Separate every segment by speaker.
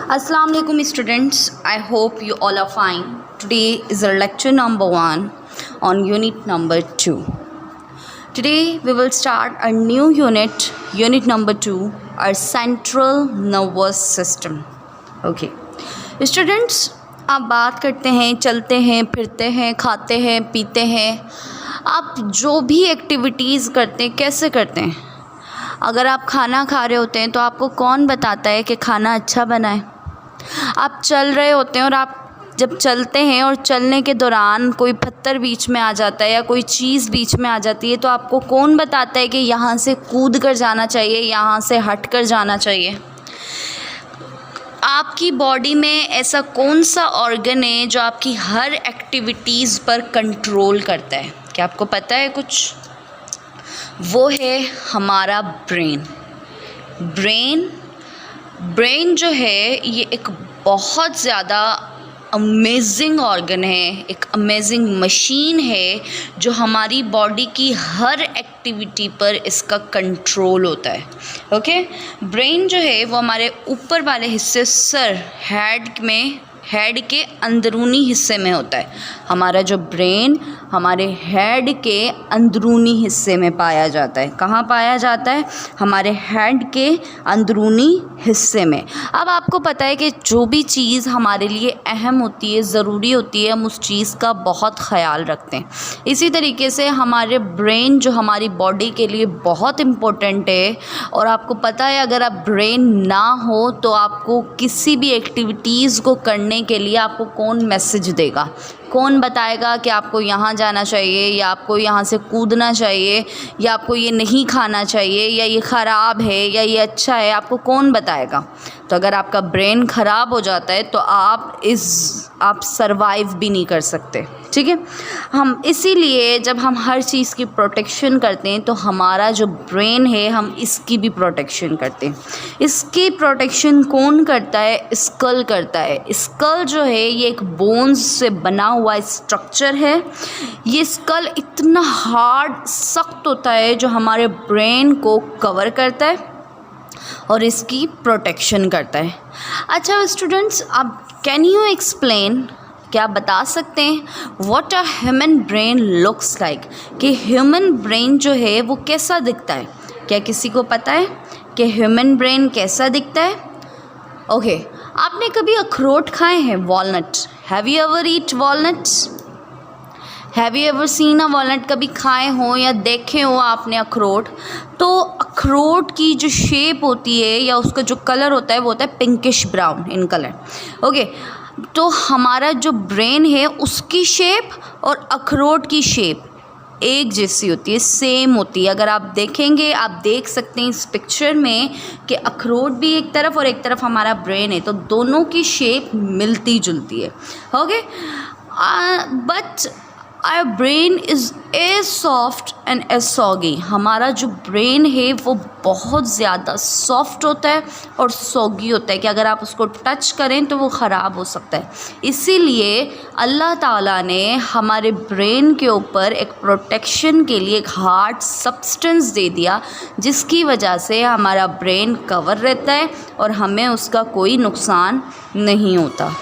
Speaker 1: Assalamu alaikum students. I hope you all are fine. Today is our lecture number 1 on unit number 2. Today we will start a new unit number 2, our central nervous system. Okay. Students, आप बात करते हैं, चलते हैं, फिरते हैं, खाते हैं, पीते हैं, आप जो भी एक्टिविटीज़ करते हैं कैसे करते हैं? अगर आप खाना खा रहे होते हैं तो आपको कौन बताता है कि खाना अच्छा बना है? आप चल रहे होते हैं और आप जब चलते हैं और चलने के दौरान कोई पत्थर बीच में आ जाता है या कोई चीज़ बीच में आ जाती है तो आपको कौन बताता है कि यहाँ से कूद कर जाना चाहिए, यहाँ से हट कर जाना चाहिए? आपकी बॉडी में ऐसा कौन सा ऑर्गन है जो आपकी हर एक्टिविटीज़ पर कंट्रोल करता है? क्या आपको पता है कुछ? वो है हमारा ब्रेन जो है ये एक बहुत ज़्यादा अमेजिंग ऑर्गन है, एक अमेजिंग मशीन है जो हमारी बॉडी की हर एक्टिविटी पर इसका कंट्रोल होता है। ओके, ब्रेन जो है वो हमारे ऊपर वाले हिस्से सर हेड के अंदरूनी हिस्से में होता है। हमारा जो ब्रेन हमारे हेड के अंदरूनी हिस्से में पाया जाता है। कहाँ पाया जाता है? हमारे हेड के अंदरूनी हिस्से में। अब आपको पता है कि जो भी चीज़ हमारे लिए अहम होती है, ज़रूरी होती है, हम उस चीज़ का बहुत ख़याल रखते हैं। इसी तरीके से हमारे ब्रेन जो हमारी बॉडी के लिए बहुत इम्पोर्टेंट है, और आपको पता है अगर आप ब्रेन ना हो तो आपको किसी भी एक्टिविटीज़ को करने के लिए आपको कौन मैसेज देगा, कौन बताएगा कि आपको यहाँ जाना चाहिए या आपको यहाँ से कूदना चाहिए या आपको ये नहीं खाना चाहिए या ये ख़राब है या ये अच्छा है? आपको कौन बताएगा? तो अगर आपका ब्रेन ख़राब हो जाता है तो आप सरवाइव भी नहीं कर सकते। ठीक है, हम इसीलिए जब हम हर चीज़ की प्रोटेक्शन करते हैं तो हमारा जो ब्रेन है हम इसकी भी प्रोटेक्शन करते हैं। इसकी प्रोटेक्शन कौन करता है? स्कल करता है। स्कल जो है ये एक बोन्स से बना हुआ स्ट्रक्चर है। ये स्कल इतना हार्ड, सख्त होता है जो हमारे ब्रेन को कवर करता है और इसकी प्रोटेक्शन करता है। अच्छा स्टूडेंट्स, अब कैन यू एक्सप्लेन, क्या आप बता सकते हैं what a human brain looks like, कि ह्यूमन ब्रेन जो है वो कैसा दिखता है? क्या किसी को पता है कि ह्यूमन ब्रेन कैसा दिखता है? ओके, आपने कभी अखरोट खाए हैं? Walnut, have you ever eat walnuts? Have you ever seen a walnut? कभी खाए हो या देखे हो आपने अखरोट? तो अखरोट की जो शेप होती है या उसका जो कलर होता है वो होता है pinkish brown in colour. Okay, तो हमारा जो ब्रेन है उसकी शेप और अखरोट की शेप एक जैसी होती है, सेम होती है। अगर आप देखेंगे, आप देख सकते हैं इस पिक्चर में कि अखरोट भी एक तरफ और एक तरफ हमारा ब्रेन है, तो दोनों की शेप मिलती जुलती है। Okay, but our brain is as soft and as soggy. हमारा जो ब्रेन है वो बहुत ज़्यादा सॉफ्ट होता है और सॉगी होता है कि अगर आप उसको टच करें तो वो ख़राब हो सकता है। इसीलिए अल्लाह ताला ने हमारे ब्रेन के ऊपर एक प्रोटेक्शन के लिए एक हार्ड सब्सटेंस दे दिया, जिसकी वजह से हमारा ब्रेन कवर रहता है और हमें उसका कोई नुकसान नहीं होता।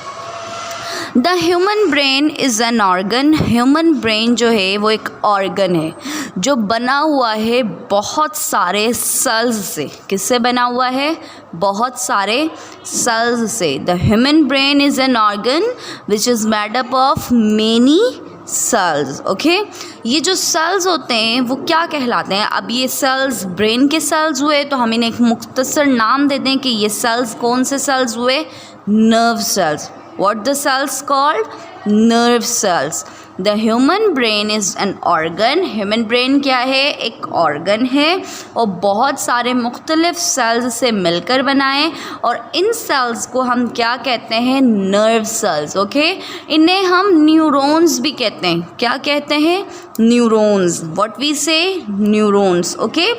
Speaker 1: The human brain is an organ. Human brain जो है वो एक ऑर्गन है जो बना हुआ है बहुत सारे सेल्स से। किससे बना हुआ है? बहुत सारे सेल्स से। The human brain is an organ which is made up of many cells. Okay, ये जो सेल्स होते हैं वो क्या कहलाते हैं? अब ये सेल्स ब्रेन के सेल्स हुए तो हम इन्हें एक मुख्तसर नाम देते हैं कि ये सेल्स कौन से सेल्स हुए? Nerve cells. What the cells called? Nerve cells. The human brain is an organ. Human brain क्या है? एक ऑर्गन है और बहुत सारे मुख्तलिफ सेल्स से मिलकर बना है, और इन सेल्स को हम क्या कहते हैं? Nerve cells. ओके, इन्हें हम न्यूरॉन्स भी कहते हैं। क्या कहते हैं? न्यूरॉन्स। व्हाट वी से? न्यूरॉन्स। ओके,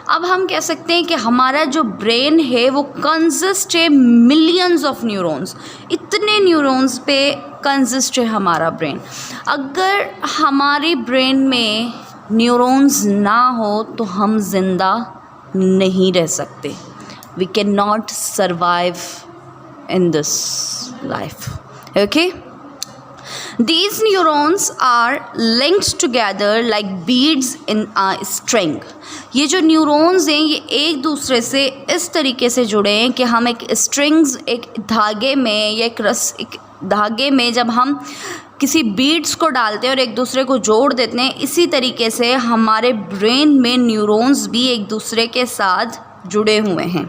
Speaker 1: अब हम कह सकते हैं कि हमारा जो ब्रेन है वो कंसिस्ट है मिलियंस ऑफ न्यूरॉन्स। इतने न्यूरॉन्स पे कंसिस्ट है हमारा ब्रेन। अगर हमारे ब्रेन में न्यूरॉन्स ना हो तो हम ज़िंदा नहीं रह सकते। We can not survive in this life. Okay, these neurons are linked together like beads in a string. ये जो न्यूरॉन्स हैं ये एक दूसरे से इस तरीके से जुड़े हैं कि हम एक स्ट्रिंग्स, एक धागे में या एक धागे में जब हम किसी बीड्स को डालते हैं और एक दूसरे को जोड़ देते हैं, इसी तरीके से हमारे ब्रेन में न्यूरॉन्स भी एक दूसरे के साथ जुड़े हुए हैं.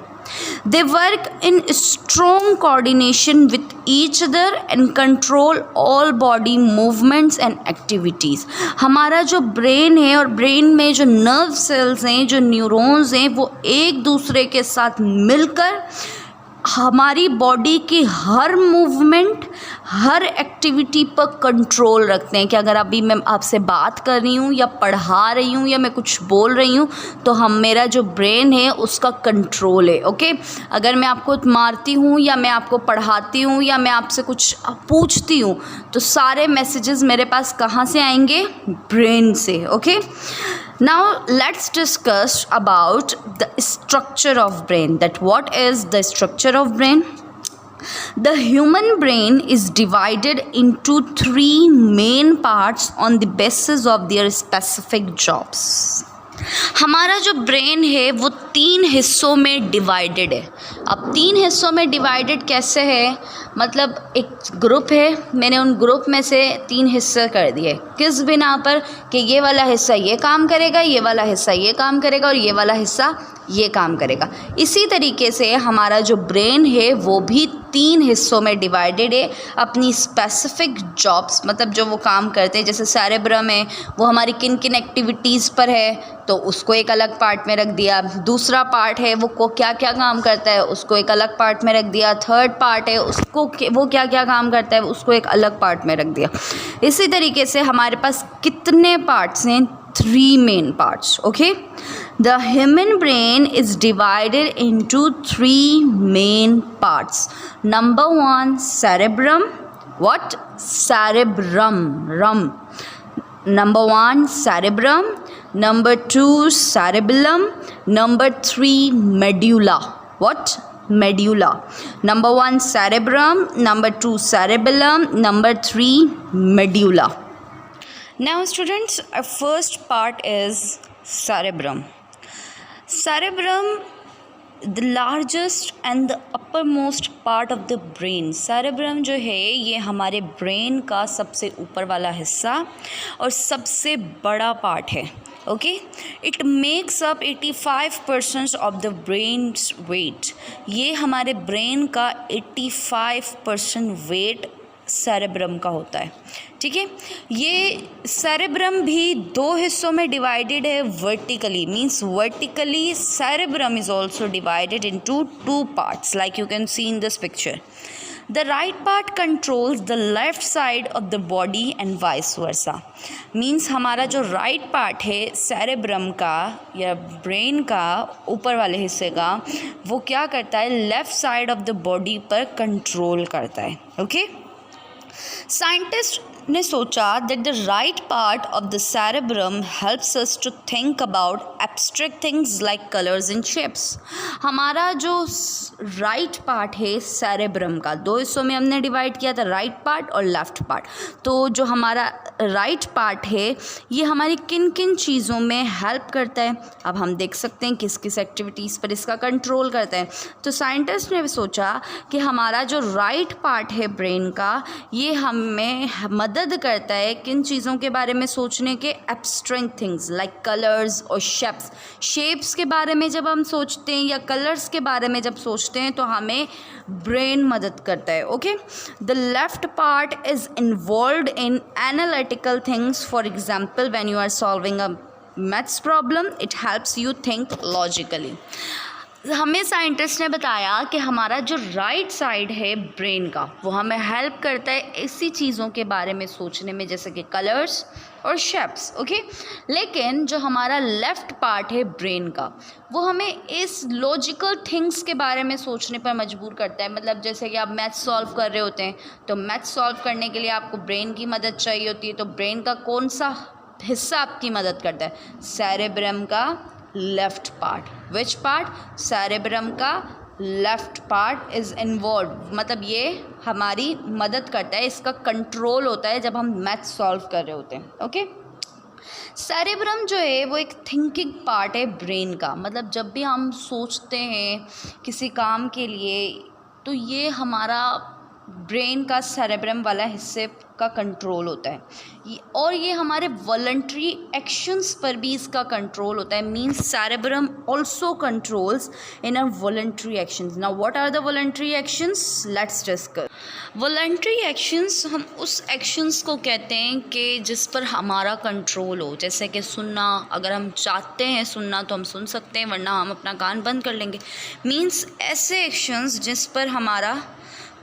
Speaker 1: They work in strong coordination with each other and control all body movements and activities. हमारा जो ब्रेन है और ब्रेन में जो नर्व सेल्स हैं, जो न्यूरॉन्स हैं, वो एक दूसरे के साथ मिलकर हमारी बॉडी की हर मूवमेंट, हर एक्टिविटी पर कंट्रोल रखते हैं. कि अगर अभी मैं आपसे बात कर रही हूँ या पढ़ा रही हूँ या मैं कुछ बोल रही हूँ तो मेरा जो ब्रेन है उसका कंट्रोल है. ओके, अगर मैं आपको मारती हूँ या मैं आपको पढ़ाती हूँ या मैं आपसे कुछ पूछती हूँ तो सारे मैसेजेस मेरे पास कहाँ से आएंगे? ब्रेन से. Okay, now let's discuss about the structure of brain. That what is the structure of brain? The human brain is divided into 3 main parts on the basis of their specific jobs. हमारा जो brain है वो 3 हिस्सों में divided है. अब 3 हिस्सों में डिवाइडेड कैसे है? मतलब एक ग्रुप है, मैंने उन ग्रुप में से 3 हिस्से कर दिए. किस बिना पर? कि ये वाला हिस्सा ये काम करेगा, ये वाला हिस्सा ये काम करेगा और ये वाला हिस्सा ये काम करेगा. इसी तरीके से हमारा जो ब्रेन है वो भी 3 हिस्सों में डिवाइडेड है अपनी स्पेसिफिक जॉब्स, मतलब जो वो काम करते हैं. जैसे सेरेब्रम है वो हमारी किन किन एक्टिविटीज़ पर है तो उसको एक अलग पार्ट में रख दिया. दूसरा पार्ट है वो क्या क्या काम करता है उसको एक अलग पार्ट में रख दिया. थर्ड पार्ट है उसको वो क्या क्या काम करता है उसको एक अलग पार्ट में रख दिया. इसी तरीके से हमारे पास कितने पार्ट्स हैं? 3 main parts. Okay, the human brain is divided into 3 main parts. Number 1, cerebrum. What? Cerebrum. Number 1, cerebrum. Number 2, cerebellum. Number 3, medulla. What? Medulla. Number 1, cerebrum. Number 2, cerebellum. Number 3, medulla. Now students, our first part is cerebrum. Cerebrum, the largest and the uppermost part of the brain. cerebrum जो है ये हमारे brain का सबसे ऊपर वाला हिस्सा और सबसे बड़ा पार्ट है. Okay, it makes up 85% of the brain's weight. ये हमारे ब्रेन का 85% वेट सेरेब्रम का होता है. ठीक है, ये सेरेब्रम भी 2 हिस्सों में डिवाइडेड है vertically. Means vertically cerebrum is also divided into 2 parts like you can see in this picture. The right part controls the left side of the body and vice versa. Means हमारा जो right part है cerebrum का या brain का ऊपर वाले हिस्से का, वो क्या करता है? Left side of the body पर कंट्रोल करता है. ओके, साइंटिस्ट ने सोचा that the right part of the cerebrum helps us to think about abstract things like colors and shapes. हमारा जो राइट पार्ट है सेरेब्रम का 2 हिस्सों में हमने डिवाइड किया था, राइट पार्ट और लेफ्ट पार्ट. तो जो हमारा राइट पार्ट है ये हमारी किन किन चीज़ों में हेल्प करता है? अब हम देख सकते हैं किस किस एक्टिविटीज़ पर इसका कंट्रोल करता है. तो साइंटिस्ट ने सोचा कि हमारा जो राइट पार्ट है ब्रेन का ये हमें मदद करता है किन चीज़ों के बारे में सोचने के? एब्स्ट्रैक्ट थिंग्स लाइक कलर्स और शेप्स के बारे में जब हम सोचते हैं या कलर्स के बारे में जब सोचते हैं तो हमें ब्रेन मदद करता है. Okay, the left part is involved in analytical things. For example when you are solving a maths problem it helps you think logically. हमें साइंटिस्ट ने बताया कि हमारा जो राइट साइड है ब्रेन का वो हमें हेल्प करता है ऐसी चीज़ों के बारे में सोचने में जैसे कि कलर्स और शेप्स. ओके, लेकिन जो हमारा लेफ़्ट पार्ट है ब्रेन का वो हमें इस लॉजिकल थिंग्स के बारे में सोचने पर मजबूर करता है. मतलब जैसे कि आप मैथ्स सॉल्व कर रहे होते हैं तो मैथ्स सॉल्व करने के लिए आपको ब्रेन की मदद चाहिए होती है. तो ब्रेन का कौन सा हिस्सा आपकी मदद करता है? सेरेब्रम का left part. Which part? Cerebrum का लेफ्ट पार्ट इज़ इन्वॉल्व, मतलब ये हमारी मदद करता है, इसका कंट्रोल होता है जब हम मैथ सॉल्व कर रहे होते हैं। ओके, सेरेब्रम जो है वो एक थिंकिंग पार्ट है ब्रेन का, मतलब जब भी हम सोचते हैं किसी काम के लिए तो ये हमारा ब्रेन का सेरेब्रम वाला हिस्से का कंट्रोल होता है और ये हमारे वॉलंटरी एक्शंस पर भी इसका कंट्रोल होता है। Means cerebrum also controls in our voluntary actions. Now what are the voluntary actions, let's discuss. Voluntary actions, हम उस एक्शंस को कहते हैं कि जिस पर हमारा कंट्रोल हो, जैसे कि सुनना, अगर हम चाहते हैं सुनना तो हम सुन सकते हैं, वरना हम अपना कान बंद कर लेंगे। मींस ऐसे एक्शंस जिस पर हमारा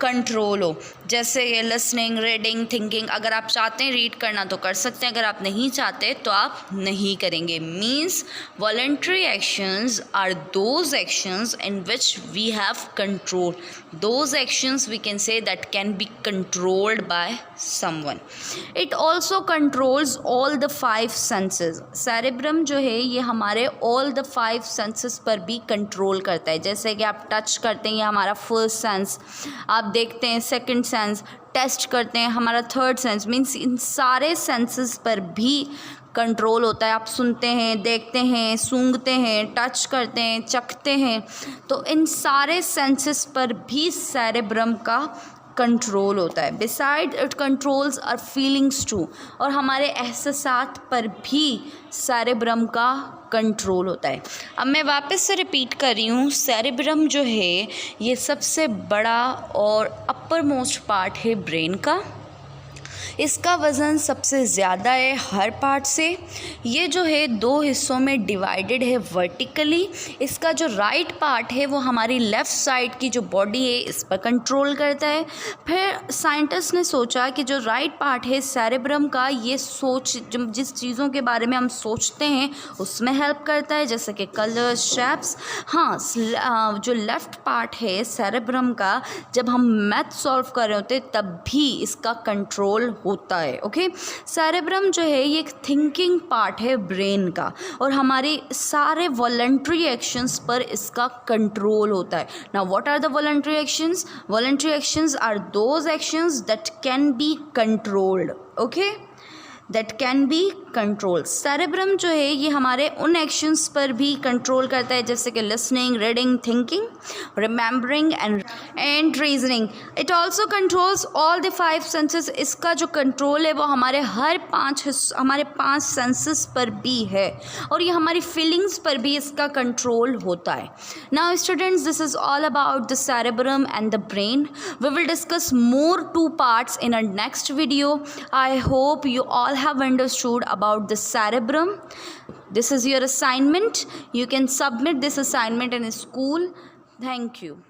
Speaker 1: कंट्रोल हो, जैसे ये लिसनिंग, रीडिंग, थिंकिंग। अगर आप चाहते हैं रीड करना तो कर सकते हैं, अगर आप नहीं चाहते तो आप नहीं करेंगे। Means voluntary actions are those actions in which we have control, those actions we can say that can be controlled by someone. It also controls all the 5 senses. Cerebrum जो है ये हमारे ऑल द 5 सेंसेस पर भी control करता है। जैसे कि आप टच करते हैं, ये हमारा फर्स्ट सेंस, आप देखते हैं सेकंड सेंस, टेस्ट करते हैं हमारा थर्ड सेंस। मीन्स इन सारे सेंसेस पर भी कंट्रोल होता है। आप सुनते हैं, देखते हैं, सूंघते हैं, टच करते हैं, चखते हैं, तो इन सारे सेंसेस पर भी सेरेब्रम का कंट्रोल होता है। Beside it controls our feelings too, और हमारे एहसासात पर भी सेरेब्रम का कंट्रोल होता है। अब मैं वापस से रिपीट कर रही हूँ, सेरेब्रम जो है ये सबसे बड़ा और अपर मोस्ट पार्ट है ब्रेन का। इसका वज़न सबसे ज़्यादा है हर पार्ट से। ये जो है 2 हिस्सों में डिवाइडेड है वर्टिकली। इसका जो राइट पार्ट है वो हमारी लेफ़्ट साइड की जो बॉडी है इस पर कंट्रोल करता है। फिर साइंटिस्ट ने सोचा कि जो राइट पार्ट है सेरेब्रम का, ये जिस चीज़ों के बारे में हम सोचते हैं उसमें हेल्प करता है, जैसे कि कलर्स, शेप्स। हाँ, जो लेफ़्ट पार्ट है सेरेब्रम का, जब हम मैथ सॉल्व कर रहे होते तब भी इसका कंट्रोल होता है। ओके, सेरेब्रम जो है ये एक थिंकिंग पार्ट है ब्रेन का और हमारे सारे वॉलंटरी एक्शंस पर इसका कंट्रोल होता है। Now what are the voluntary actions? Voluntary actions are those actions that can be controlled. Okay, that can be control. Cerebrum जो है ये हमारे उन एक्शंस पर भी कंट्रोल करता है, जैसे कि listening, reading, thinking, remembering and reasoning. It also controls all the 5 senses. इसका जो कंट्रोल है वो हमारे हमारे 5 सेंसेस पर भी है और ये हमारी फीलिंग्स पर भी इसका कंट्रोल होता है। Now students, this is all about the cerebrum and the brain. We will discuss more 2 parts in our next video. I hope you all have understood about the cerebrum. This is your assignment. You can submit this assignment in school. Thank you.